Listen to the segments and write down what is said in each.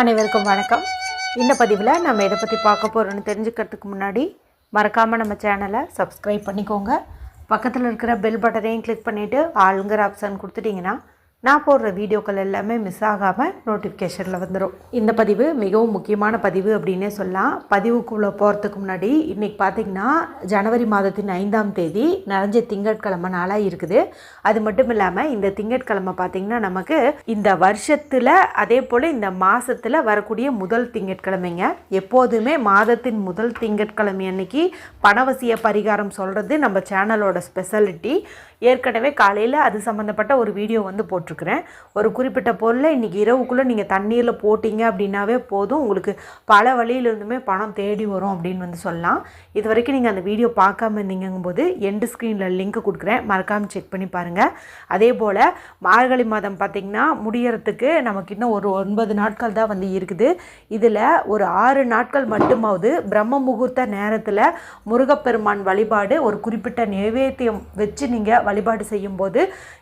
அனைவருக்கும் வணக்கம். இந்த பதிவில் நம்ம எதை பற்றி பார்க்க போகிறோன்னு தெரிஞ்சுக்கிறதுக்கு முன்னாடி மறக்காமல் நம்ம சேனலை சப்ஸ்கிரைப் பண்ணிக்கோங்க. பக்கத்தில் இருக்கிற பெல் பட்டனையும் கிளிக் பண்ணிவிட்டு ஆளுங்கிற ஆப்ஷன் கொடுத்துட்டிங்கன்னா நான் போடுற வீடியோக்கள் எல்லாமே மிஸ் ஆகாமல் நோட்டிஃபிகேஷனில் வந்துடும். இந்த பதிவு மிகவும் முக்கியமான பதிவு அப்படின்னே சொல்லலாம். பதிவுக்குள்ளே போகிறதுக்கு முன்னாடி இன்றைக்கி பார்த்திங்கன்னா ஜனவரி மாதத்தின் 5ஆம் தேதி நிறைஞ்ச திங்கட்கிழமை நாளாக இருக்குது. அது மட்டும் இல்லாமல் இந்த திங்கட்கிழமை பார்த்திங்கன்னா நமக்கு இந்த வருஷத்தில் அதே போல் இந்த மாதத்தில் வரக்கூடிய முதல் திங்கட்கிழமைங்க. எப்போதுமே மாதத்தின் முதல் திங்கட்கிழமை அன்னைக்கு பணவசிய பரிகாரம் சொல்கிறது நம்ம சேனலோட ஸ்பெஷாலிட்டி. ஏற்கனவே காலையில் அது சம்மந்தப்பட்ட ஒரு வீடியோ வந்து போட்டிருக்கிறேன். ஒரு குறிப்பிட்ட பொருளை இன்றைக்கி இரவுக்குள்ளே நீங்கள் தண்ணீரில் போட்டிங்க அப்படின்னாவே போதும், உங்களுக்கு பல வழியிலிருந்துமே பணம் தேடி வரும் அப்படின்னு வந்து சொல்லலாம். இது வரைக்கும் நீங்கள் அந்த வீடியோ பார்க்காம இருந்தீங்கும்போது எண்டு ஸ்க்ரீனில் லிங்க் கொடுக்குறேன், மறக்காமல் செக் பண்ணி பாருங்கள். அதே போல் மார்கழி மாதம் பார்த்திங்கன்னா முடியறதுக்கு நமக்கு இன்னும் ஒரு 9 நாட்கள் தான் வந்து இருக்குது. இதில் ஒரு 6 நாட்கள் மட்டுமாவது பிரம்ம முகூர்த்த நேரத்தில் முருகப்பெருமான் வழிபாடு ஒரு குறிப்பிட்ட நைவேத்தியம் வச்சு நீங்கள் வழிபாடு செய்யும்போது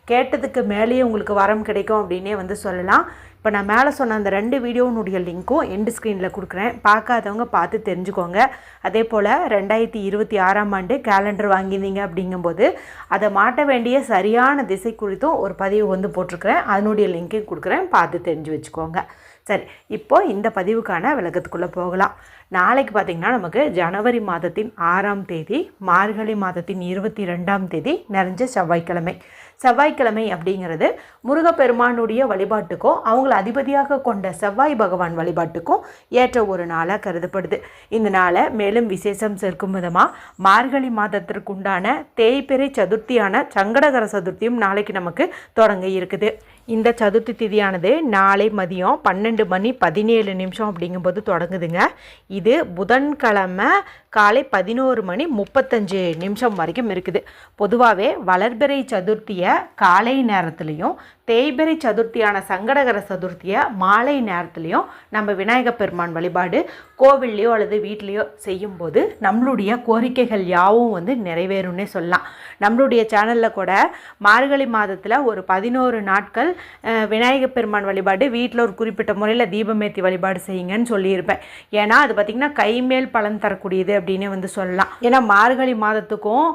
கேட்டதுக்கு மேலேயே உங்களுக்கு வரம் கிடைக்கும் அப்படின்னே வந்து சொல்லலாம். இப்போ நான் மேலே சொன்ன அந்த 2 வீடியோனுடைய லிங்க்கும் எண்டு ஸ்க்ரீனில் கொடுக்குறேன், பார்க்காதவங்க பார்த்து தெரிஞ்சுக்கோங்க. அதே போல் 2026ஆம் ஆண்டு கேலண்டர் வாங்கியிருந்தீங்க அப்படிங்கும்போது அதை மாட்ட வேண்டிய சரியான திசை குறித்தும் ஒரு பதிவு வந்து போட்டிருக்கிறேன், அதனுடைய லிங்க்கையும் கொடுக்குறேன், பார்த்து தெரிஞ்சு வச்சுக்கோங்க. சரி, இப்போது இந்த பதிவுக்கான விளக்கத்துக்குள்ளே போகலாம். நாளைக்கு பார்த்திங்கன்னா நமக்கு ஜனவரி மாதத்தின் 6ஆம் தேதி மார்கழி மாதத்தின் 22ஆம் தேதி நிறைஞ்ச செவ்வாய்க்கிழமை. செவ்வாய்க்கிழமை அப்படிங்கிறது முருகப்பெருமானுடைய வழிபாட்டுக்கும் அவங்கள அதிபதியாக கொண்ட செவ்வாய் பகவான் வழிபாட்டுக்கும் ஏற்ற ஒரு நாளாக கருதப்படுது. இந்த நாளை மேலும் விசேஷம் சேர்க்கும் விதமாக மார்கழி மாதத்திற்குண்டான தேய்பிறை சதுர்த்தியான சங்கடகர சதுர்த்தியும் நாளைக்கு நமக்கு தொடங்க இருக்குது. இந்த சதுர்த்தி திதியானது நாளை மதியம் 12:17 அப்படிங்கும்போது தொடங்குதுங்க. இது புதன்கிழமை காலை 11:35 வரைக்கும் இருக்குது. பொதுவாகவே வளர்பிறை சதுர்த்தியை காலை நேரத்துலையும் தேய்பிறை சதுர்த்தியான சங்கடகர சதுர்த்தியை மாலை நேரத்துலையும் நம்ம விநாயகர் பெருமான் வழிபாடு கோவில்லையோ அல்லது வீட்லேயோ செய்யும்போது நம்மளுடைய கோரிக்கைகள் யாவும் வந்து நிறைவேறும்னே சொல்லலாம். நம்மளுடைய சேனலில் கூட மார்கழி மாதத்தில் ஒரு 11 நாட்கள் விநாயகர் பெருமான் வழிபாடு வீட்டில் ஒரு குறிப்பிட்ட முறையில் தீபமேத்தி வழிபாடு செய்யுங்கன்னு சொல்லியிருப்பேன். ஏன்னா அது பார்த்திங்கன்னா கைமேல் பலன் தரக்கூடியது அப்படின்னு வந்து சொல்லலாம். ஏன்னா மார்கழி மாதத்துக்கும்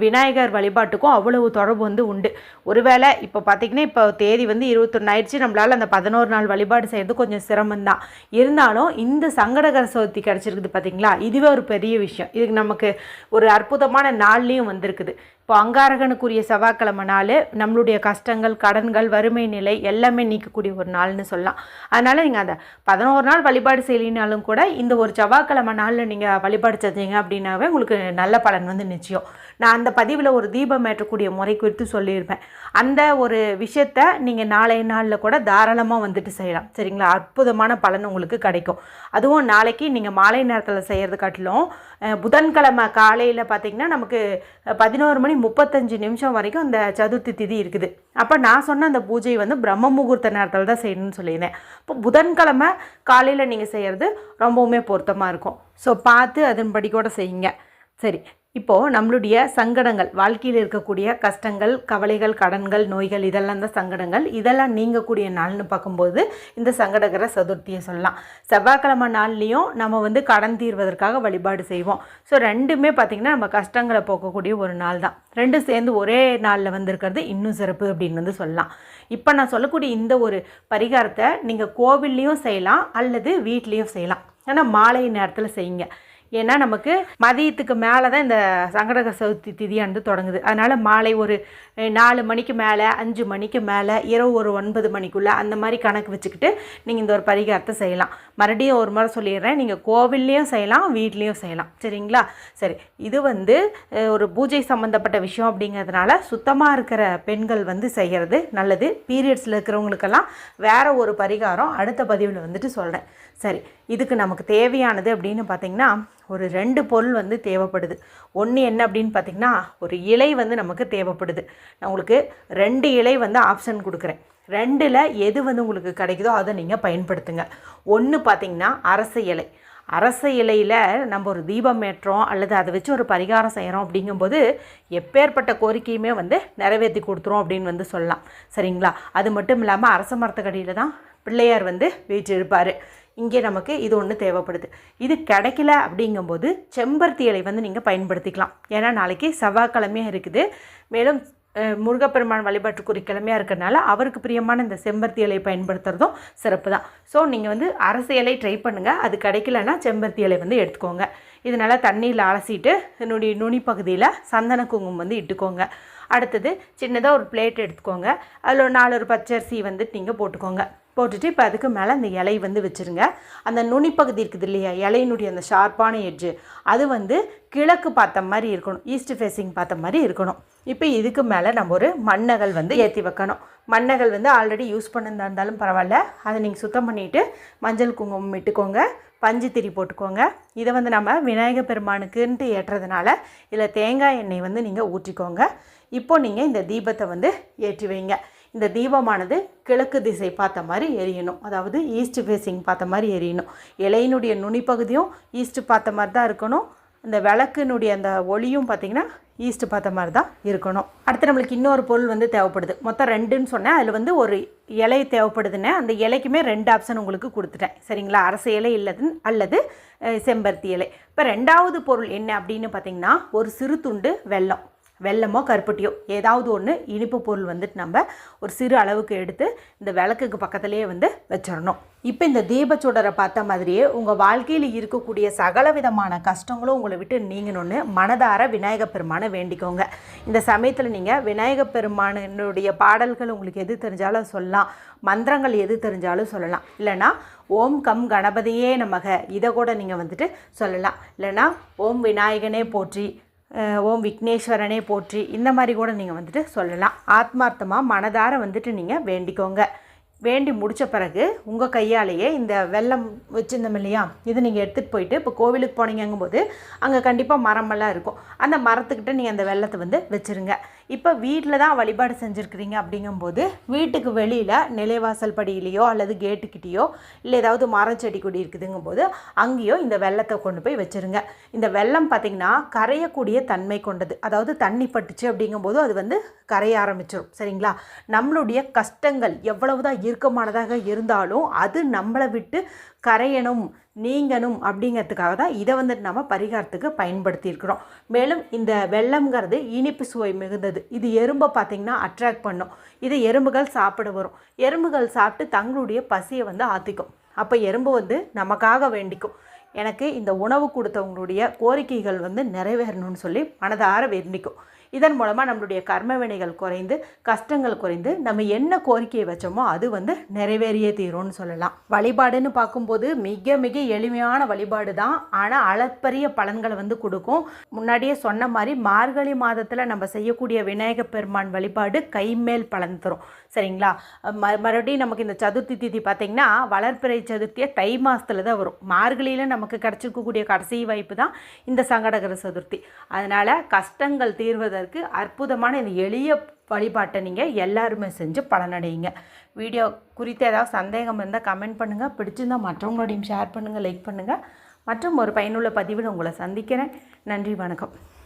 விநாயகர் வழிபாட்டுக்கும் அவ்வளவு தொடர்பு வந்து உண்டு. ஒருவேளை இப்போ பார்த்திங்கன்னா இப்போ தேதி வந்து 21 ஆயிடுச்சு, நம்மளால் அந்த 11 நாள் வழிபாடு செய்கிறது கொஞ்சம் சிரமம்தான். இருந்தாலும் இந்த சங்கடகர சதுர்த்தி கிடச்சிருக்குது பார்த்திங்களா, இதுவே ஒரு பெரிய விஷயம். இதுக்கு நமக்கு ஒரு அற்புதமான நாள்லேயும் வந்திருக்குது. இப்போ அங்காரகனுக்குரிய செவ்வாய்க்கிழமை நாள் நம்மளுடைய கஷ்டங்கள், கடன்கள், வறுமை நிலை எல்லாமே நீக்கக்கூடிய ஒரு நாள்னு சொல்லலாம். அதனால் நீங்கள் அந்த 11 நாள் வழிபாடு செய்யலினாலும் கூட இந்த ஒரு செவ்வாய்க்கிழமை நாளில் நீங்கள் வழிபாடு செஞ்சீங்க அப்படின்னாவே உங்களுக்கு நல்ல பலன் வந்து நிச்சயம். நான் அந்த பதிவில் ஒரு தீபம் ஏற்றக்கூடிய முறை குறித்து சொல்லியிருப்பேன். அந்த ஒரு விஷயத்தை நீங்கள் நாளைய நாளில் கூட தாராளமாக வந்துட்டு செய்யலாம். சரிங்களா, அற்புதமான பலன் உங்களுக்கு கிடைக்கும். அதுவும் நாளைக்கு நீங்கள் மாலை நேரத்தில் செய்கிறது காட்டிலும் புதன்கிழமை காலையில் பார்த்திங்கன்னா நமக்கு 11:35 வரைக்கும் அந்த சதுர்த்தி திதி இருக்குது. அப்போ நான் சொன்ன அந்த பூஜை வந்து பிரம்ம முகூர்த்த நேரத்தில் தான் செய்யணும்னு சொல்லியிருந்தேன். இப்போ புதன்கிழமை காலையில் நீங்கள் செய்கிறது ரொம்பவுமே பொருத்தமாக இருக்கும். ஸோ பார்த்து அதன்படி கூட செய்யுங்க. சரி, இப்போது நம்மளுடைய சங்கடங்கள், வாழ்க்கையில் இருக்கக்கூடிய கஷ்டங்கள், கவலைகள், கடன்கள், நோய்கள், இதெல்லாம் தான் சங்கடங்கள். இதெல்லாம் நீங்கக்கூடிய நாள்னு பார்க்கும்போது இந்த சங்கடகர சதுர்த்தியை சொல்லலாம். செவ்வாய்க்கிழமை நாள்லேயும் நம்ம வந்து கடன் தீர்வதற்காக வழிபாடு செய்வோம். ஸோ ரெண்டுமே பார்த்திங்கன்னா நம்ம கஷ்டங்களை போக்கக்கூடிய ஒரு நாள் தான். ரெண்டும் சேர்ந்து ஒரே நாளில் வந்திருக்கிறது இன்னும் சிறப்பு அப்படின்னு வந்து சொல்லலாம். இப்போ நான் சொல்லக்கூடிய இந்த ஒரு பரிகாரத்தை நீங்கள் கோவில்லையும் செய்யலாம் அல்லது வீட்லேயும் செய்யலாம். ஆனால் மாலை நேரத்தில் செய்யுங்க. ஏன்னா நமக்கு மதியத்துக்கு மேலே தான் இந்த சங்கடகர சதுர்த்தி திதியானது தொடங்குது. அதனால் மாலை ஒரு 4 மணிக்கு மேலே, 5 மணிக்கு மேலே, இரவு ஒரு 9 மணிக்குள்ளே அந்த மாதிரி கணக்கு வச்சுக்கிட்டு நீங்கள் இந்த ஒரு பரிகாரத்தை செய்யலாம். மறுபடியும் ஒரு முறை சொல்லிடுறேன், நீங்கள் கோவில்லையும் செய்யலாம், வீட்லேயும் செய்யலாம். சரிங்களா? சரி, இது வந்து ஒரு பூஜை சம்மந்தப்பட்ட விஷயம் அப்படிங்கிறதுனால சுத்தமாக இருக்கிற பெண்கள் வந்து செய்கிறது நல்லது. பீரியட்ஸில் இருக்கிறவங்களுக்கெல்லாம் வேறு ஒரு பரிகாரம் அடுத்த பதிவில் வந்துட்டு சொல்கிறேன். சரி, இதுக்கு நமக்கு தேவையானது அப்படின்னு பார்த்திங்கன்னா ஒரு 2 பொருள் வந்து தேவைப்படுது. ஒன்று என்ன அப்படின்னு பார்த்திங்கன்னா ஒரு இலை வந்து நமக்கு தேவைப்படுது. நான் உங்களுக்கு 2 இலை வந்து ஆப்ஷன் கொடுக்குறேன். 2ல் எது வந்து உங்களுக்கு கிடைக்குதோ அதை நீங்கள் பயன்படுத்துங்க. ஒன்று பார்த்திங்கன்னா அரச இலை. அரச இலையில் நம்ம ஒரு தீபம் ஏற்றோம் அல்லது அதை வச்சு ஒரு பரிகாரம் செய்கிறோம் அப்படிங்கும்போது எப்பேற்பட்ட கோரிக்கையுமே வந்து நிறைவேற்றி கொடுத்துரும் அப்படின்னு வந்து சொல்லலாம். சரிங்களா? அது மட்டும் இல்லாமல் அரச மரத்துக்கடியில் தான் பிள்ளையார் வந்து வீற்றிருப்பார். இங்கே நமக்கு இது ஒன்று தேவைப்படுது. இது கிடைக்கல அப்படிங்கும்போது செம்பருத்தி இலை வந்து நீங்கள் பயன்படுத்திக்கலாம். ஏன்னா நாளைக்கு செவ்வாய்க்கிழமையாக இருக்குது. மேலும் முருகப்பெருமான் வழிபாட்டுக்குரிய கிழமையாக இருக்கிறனால அவருக்கு பிரியமான இந்த செம்பருத்தி இலையை பயன்படுத்துகிறதும் சிறப்பு தான். ஸோ நீங்கள் வந்து அரச இலை ட்ரை பண்ணுங்கள். அது கிடைக்கலன்னா செம்பருத்தி இலை வந்து எடுத்துக்கோங்க. இது நல்லா தண்ணியில் அலசிட்டு என்னுடைய நுனி பகுதியில் சந்தன குங்குமம் வந்து இட்டுக்கோங்க. அடுத்தது சின்னதாக ஒரு பிளேட் எடுத்துக்கோங்க. அதில் ஒரு 4 பச்சரிசி வந்துட்டு நீங்கள் போட்டுக்கோங்க. போட்டுட்டு இப்போ அதுக்கு மேலே அந்த இலை வந்து வச்சுருங்க. அந்த நுனிப்பகுதி இருக்குது இல்லையா, இலையினுடைய அந்த ஷார்ப்பான எட்ஜு அது வந்து கிழக்கு பார்த்த மாதிரி இருக்கணும், ஈஸ்ட் ஃபேஸிங் பார்த்த மாதிரி இருக்கணும். இப்போ இதுக்கு மேலே நம்ம ஒரு மண்ணகல் வந்து ஏற்றி வைக்கணும். மண்ணகல் வந்து ஆல்ரெடி யூஸ் பண்ணிருந்தா இருந்தாலும் பரவாயில்ல, அதை நீங்கள் சுத்தம் பண்ணிவிட்டு மஞ்சள் குங்குமம் இட்டுக்கோங்க, பஞ்சு திரி போட்டுக்கோங்க. இதை வந்து நம்ம விநாயகர் பெருமானுக்குன்ட்டு ஏற்றுறதுனால இதில் தேங்காய் எண்ணெய் வந்து நீங்கள் ஊற்றிக்கோங்க. இப்போ நீங்கள் இந்த தீபத்தை வந்து ஏற்றி வைங்க. இந்த தீபமானது கிழக்கு திசை பார்த்த மாதிரி எரியணும், அதாவது ஈஸ்ட் ஃபேஸிங் பார்த்த மாதிரி எரியணும். இலையினுடைய நுனிப்பகுதியும் ஈஸ்ட் பார்த்த மாதிரி தான் இருக்கணும். இந்த விளக்குனுடைய அந்த ஒளியும் பார்த்திங்கன்னா ஈஸ்ட் பார்த்த மாதிரி தான் இருக்கணும். அடுத்து நம்மளுக்கு இன்னொரு பொருள் வந்து தேவைப்படுது. மொத்தம் 2ன்னு சொன்னேன், அதில் வந்து ஒரு இலை தேவைப்படுதுன்னு அந்த இலைக்குமே 2 ஆப்ஷன் உங்களுக்கு கொடுத்துட்டேன். சரிங்களா, அரச இலை அல்லது செம்பருத்தி இலை. இப்போ 2வது பொருள் என்ன அப்படின்னு பார்த்திங்கன்னா ஒரு சிறு துண்டு வெல்லம். வெல்லமோ கருப்பட்டியோ ஏதாவது ஒன்று இனிப்பு பொருள் வந்துட்டு நம்ம ஒரு சிறு அளவுக்கு எடுத்து இந்த விளக்குக்கு பக்கத்துலேயே வந்து வச்சிடணும். இப்போ இந்த தீபச்சுடரை பார்த்த மாதிரியே உங்கள் வாழ்க்கையில் இருக்கக்கூடிய சகல விதமான கஷ்டங்களும் உங்களை விட்டு நீங்கணும்னு மனதார விநாயகர் பெருமானை வேண்டிக்கோங்க. இந்த சமயத்தில் நீங்கள் விநாயகர் பெருமானுடைய பாடல்கள் உங்களுக்கு எது தெரிஞ்சாலும் சொல்லலாம், மந்திரங்கள் எது தெரிஞ்சாலும் சொல்லலாம். இல்லைனா ஓம் கம் கணபதியே நமக இதை கூட நீங்கள் வந்துட்டு சொல்லலாம். இல்லைனா ஓம் விநாயகனே போற்றி, ஓம் விக்னேஸ்வரனே போற்றி, இந்த மாதிரி கூட நீங்கள் வந்துட்டு சொல்லலாம். ஆத்மார்த்தமாக மனதார வந்துட்டு நீங்கள் வேண்டிக்கோங்க. வேண்டி முடித்த பிறகு உங்கள் கையாலேயே இந்த வெல்லம் வச்சுருந்தோம் இல்லையா, இதை நீங்கள் எடுத்துகிட்டு போயிட்டு இப்போ கோவிலுக்கு போனீங்கும்போது அங்கே கண்டிப்பாக மரமெல்லாம் இருக்கும், அந்த மரத்துக்கிட்ட நீங்கள் அந்த வெல்லத்தை வந்து வச்சுருங்க. இப்போ வீட்டில் தான் வழிபாடு செஞ்சுருக்கிறீங்க அப்படிங்கும்போது வீட்டுக்கு வெளியில் நிலைவாசல் படியிலையோ அல்லது கேட்டுக்கிட்டேயோ இல்லை ஏதாவது மரம் செடி கொடி இருக்குதுங்கும்போது அங்கேயோ இந்த வெல்லத்தை கொண்டு போய் வச்சுருங்க. இந்த வெல்லம் பார்த்திங்கன்னா கரையக்கூடிய தன்மை கொண்டது, அதாவது தண்ணி பட்டுச்சு அப்படிங்கும்போது அது வந்து கரைய ஆரம்பிச்சிடும். சரிங்களா, நம்மளுடைய கஷ்டங்கள் எவ்வளவுதான் இறுக்கமானதாக இருந்தாலும் அது நம்மளை விட்டு கரையணும் நீங்கணும் அப்படிங்கிறதுக்காக தான் இதை வந்துட்டு நம்ம பரிகாரத்துக்கு பயன்படுத்தியிருக்கிறோம். மேலும் இந்த வெல்லம்ங்கிறது இனிப்பு சுவை மிகுந்தது. இது எறும்பை பார்த்திங்கன்னா அட்ராக்ட் பண்ணும். இது எறும்புகள் சாப்பிட வரும். எறும்புகள் சாப்பிட்டு தங்களுடைய பசியை வந்து ஆற்றிக்கும். அப்போ எறும்பு வந்து நமக்காக வேண்டிக்கும், எனக்கு இந்த உணவு கொடுத்தவங்களுடைய கோரிக்கைகள் வந்து நிறைவேறணும்னு சொல்லி மனதார வேண்டிக்கும். இதன் மூலமாக நம்மளுடைய கர்ம வினைகள் குறைந்து கஷ்டங்கள் குறைந்து நம்ம என்ன கோரிக்கையை வச்சோமோ அது வந்து நிறைவேறியே தீரும்னு சொல்லலாம். வழிபாடுன்னு பார்க்கும்போது மிக மிக எளிமையான வழிபாடு தான், ஆனால் அளப்பரிய பலன்களை வந்து கொடுக்கும். முன்னாடியே சொன்ன மாதிரி மார்கழி மாதத்தில் நம்ம செய்யக்கூடிய விநாயகர் பெருமான் வழிபாடு கைமேல் பலன் தரும். சரிங்களா, மறுபடியும் நமக்கு இந்த சதுர்த்தி திதி பார்த்திங்கன்னா வளர்பிறை சதுர்த்தியை தை மாதத்தில் தான் வரும். மார்கழியில் நமக்கு கிடச்சிருக்கக்கூடிய கடைசி வாய்ப்பு தான் இந்த சங்கடகர சதுர்த்தி. அதனால் கஷ்டங்கள் தீர்வதற்கு அற்புதமான இந்த எளிய வழிபாட்டை நீங்கள் எல்லாருமே செஞ்சு பலனடையுங்க. வீடியோ குறித்து ஏதாவது சந்தேகம் இருந்தால் கமெண்ட் பண்ணுங்கள், பிடிச்சிருந்தால் மற்றவங்களோடையும் ஷேர் பண்ணுங்கள், லைக் பண்ணுங்கள். மற்றும் ஒரு பயனுள்ள பதிவில் உங்களை சந்திக்கிறேன். நன்றி, வணக்கம்.